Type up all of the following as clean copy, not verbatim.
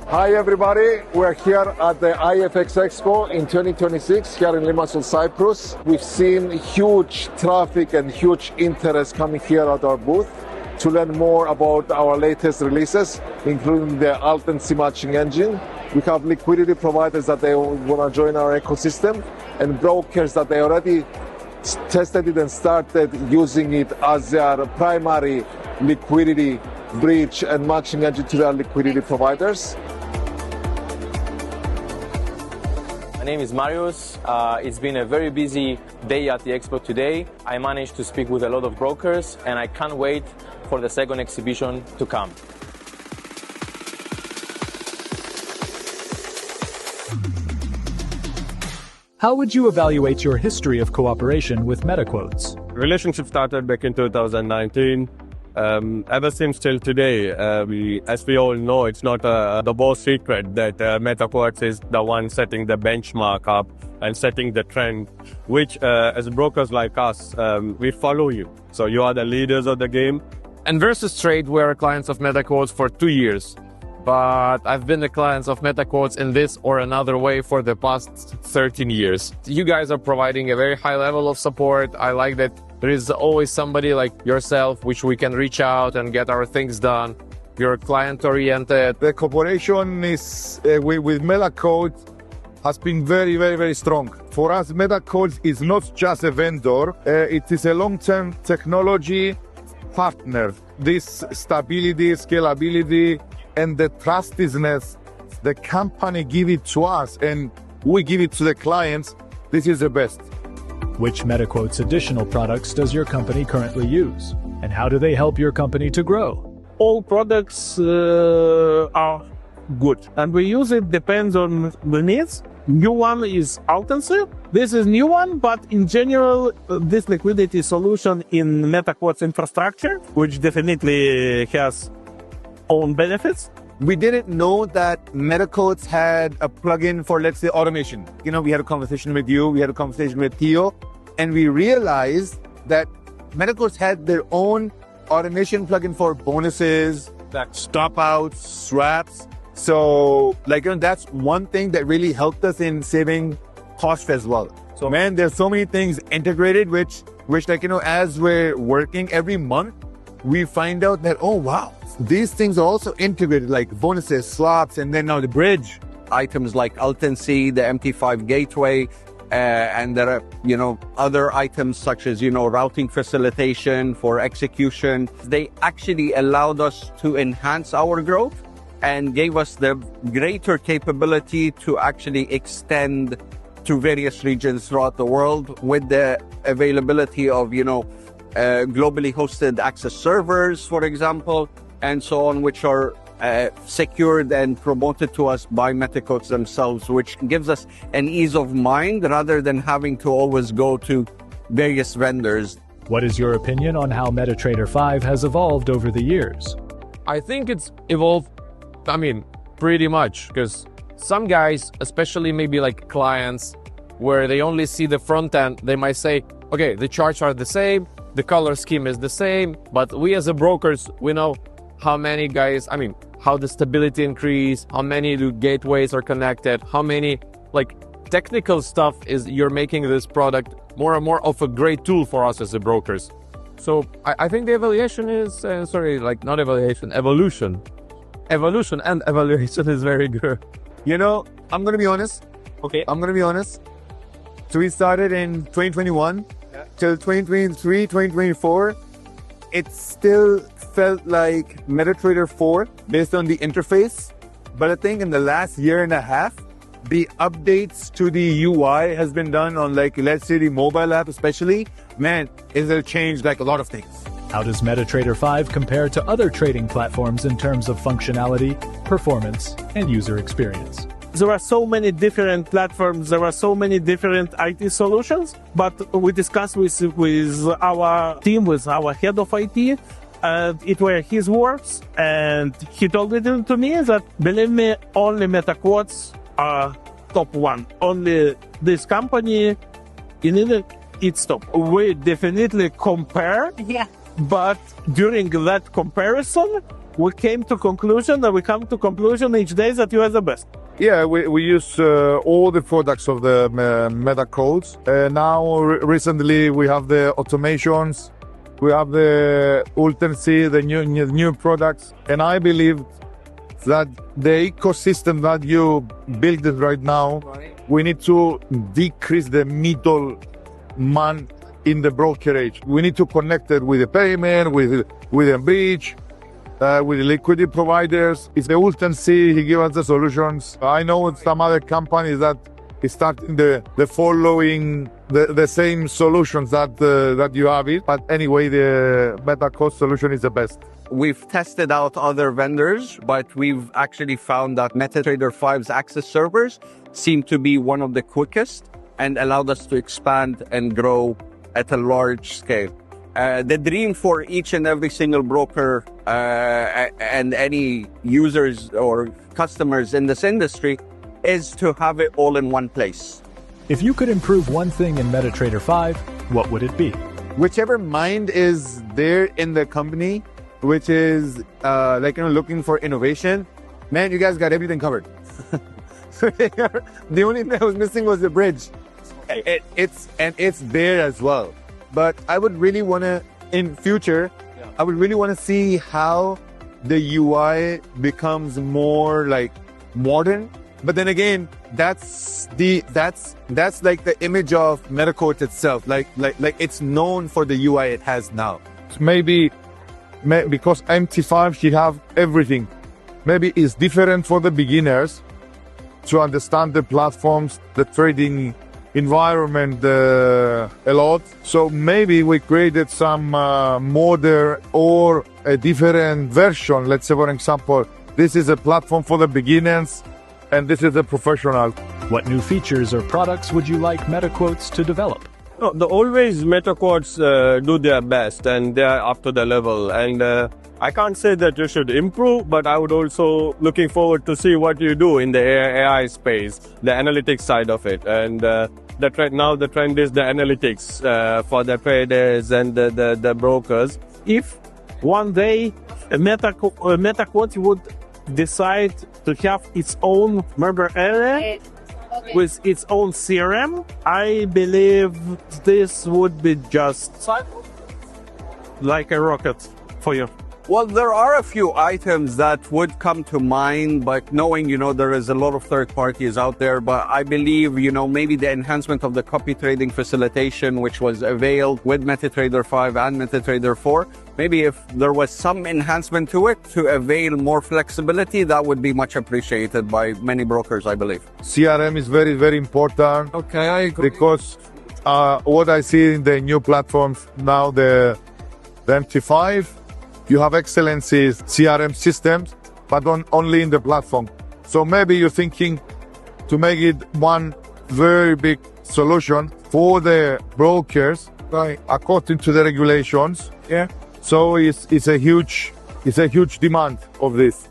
Hi everybody, we're here at the iFX EXPO in 2026 here in Limassol, Cyprus. We've seen huge traffic and huge interest coming here at our booth to learn more about our latest releases, including the Ultency matching engine. We have liquidity providers that they want to join our ecosystem and brokers that they already tested it and started using it as their primary liquidity bridge and matching engine to their liquidity providers. My name is Marius. It's been a very busy day at the Expo today. I managed to speak with a lot of brokers and I can't wait for the second exhibition to come. How would you evaluate your history of cooperation with MetaQuotes? Relationship started back in 2019. Ever since till today, as we all know, it's not the most secret that MetaQuotes is the one setting the benchmark up and setting the trend, which as brokers like us, we follow you. So you are the leaders of the game. And versus trade, we're clients of MetaQuotes for 2 years. But I've been the clients of MetaQuotes in this or another way for the past 13 years. You guys are providing a very high level of support. I like that there is always somebody like yourself, which we can reach out and get our things done. You're client-oriented. The cooperation is with MetaQuotes has been very, very, very strong. For us, MetaQuotes is not just a vendor. It is a long-term technology partner. This stability, scalability, and the trustedness the company give it to us and we give it to the clients, this is the best. Which MetaQuotes additional products does your company currently use? And how do they help your company to grow? All products are good and we use it depends on the needs. New one is Ultency. This is new one, but in general, this liquidity solution in MetaQuotes infrastructure, which definitely has own benefits. We didn't know that MetaQuotes had a plugin for, let's say, automation. You know, we had a conversation with you, we had a conversation with Theo, and we realized that MetaQuotes had their own automation plugin for bonuses, like stop outs, swaps. So, that's one thing that really helped us in saving cost as well. So, man, there's so many things integrated, which as we're working every month, we find out that, oh, wow, these things are also integrated, like bonuses, swaps, and then now the bridge. Items like Ultency, the MT5 gateway, and there are, other items such as, routing facilitation for execution. They actually allowed us to enhance our growth and gave us the greater capability to actually extend to various regions throughout the world with the availability of, globally hosted access servers, for example, and so on, which are secured and promoted to us by MetaQuotes themselves, which gives us an ease of mind rather than having to always go to various vendors. What is your opinion on how MetaTrader 5 has evolved over the years? I think it's evolved, pretty much, because some guys, especially maybe like clients, where they only see the front end, they might say, okay, the charts are the same, the color scheme is the same, but we as a brokers, we know how many guys, how the stability increase, how many gateways are connected, how many technical stuff is you're making this product more and more of a great tool for us as a brokers. So I think the evaluation is, evolution. Evolution and evaluation is very good. I'm going to be honest. Okay. I'm going to be honest. So we started in 2021 till 2023, 2024. It still felt like MetaTrader 4 based on the interface. But I think in the last year and a half, the updates to the UI has been done on let's say the mobile app especially. Man, it'll change a lot of things. How does MetaTrader 5 compare to other trading platforms in terms of functionality, performance, and user experience? There are so many different platforms, there are so many different IT solutions, but we discussed with our team, with our head of IT, it were his words, and he told it to me that, believe me, only MetaQuotes are top one. Only this company, it's top. We definitely compare, but during that comparison, we came to conclusion that we come to conclusion each day that you are the best. Yeah, we use all the products of the MetaQuotes. Now, recently, we have the automations, we have the Ultency, the new products, and I believe that the ecosystem that you build right now, we need to decrease the middleman in the brokerage. We need to connect it with the payment, with the bridge, with the liquidity providers. It's the Ultency, he gives us the solutions. I know some other companies that is starting the following the same solutions that you have it. But anyway, the MetaQuotes solution is the best. We've tested out other vendors, but we've actually found that MetaTrader 5's Access Servers seem to be one of the quickest and allowed us to expand and grow at a large scale. The dream for each and every single broker and any users or customers in this industry is to have it all in one place. If you could improve one thing in MetaTrader 5, what would it be? Whichever mind is there in the company, which is looking for innovation, man, you guys got everything covered. The only thing that was missing was the bridge. It's there as well. But I would really want to, in future, I would really want to see how the UI becomes more like modern. But then again, that's like the image of MetaQuotes itself. Like it's known for the UI it has now. Maybe because MT5 should have everything. Maybe it's different for the beginners to understand the platforms, the trading environment a lot. So maybe we created some modern or a different version. Let's say, for example, this is a platform for the beginners and this is a professional. What new features or products would you like MetaQuotes to develop? No, always MetaQuotes do their best and they're up to the level. And I can't say that you should improve, but I would also looking forward to see what you do in the AI space, the analytics side of it. And the trend is the analytics for the traders and the brokers. If one day MetaQuotes would decide to have its own member area with its own CRM, I believe this would be just like a rocket for you. Well, there are a few items that would come to mind, but knowing, there is a lot of third parties out there, but I believe, maybe the enhancement of the copy trading facilitation, which was availed with MetaTrader 5 and MetaTrader 4, maybe if there was some enhancement to it to avail more flexibility, that would be much appreciated by many brokers, I believe. CRM is very, very important. Okay, I agree. Because what I see in the new platforms now, the MT5, you have excellencies, CRM systems, but only in the platform. So maybe you're thinking to make it one very big solution for the brokers, right, according to the regulations. Yeah. So it's a huge demand of this.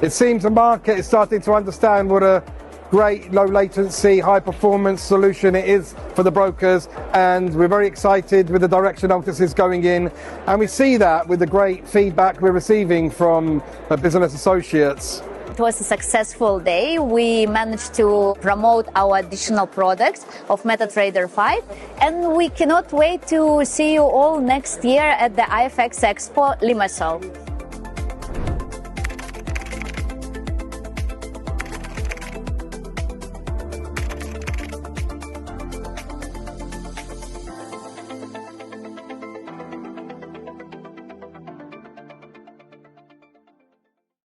It seems the market is starting to understand what a great low latency, high performance solution it is for the brokers, and we're very excited with the direction Ultency is going in, and we see that with the great feedback we're receiving from business associates. It was a successful day. We managed to promote our additional products of MetaTrader 5, and we cannot wait to see you all next year at the iFX EXPO Limassol.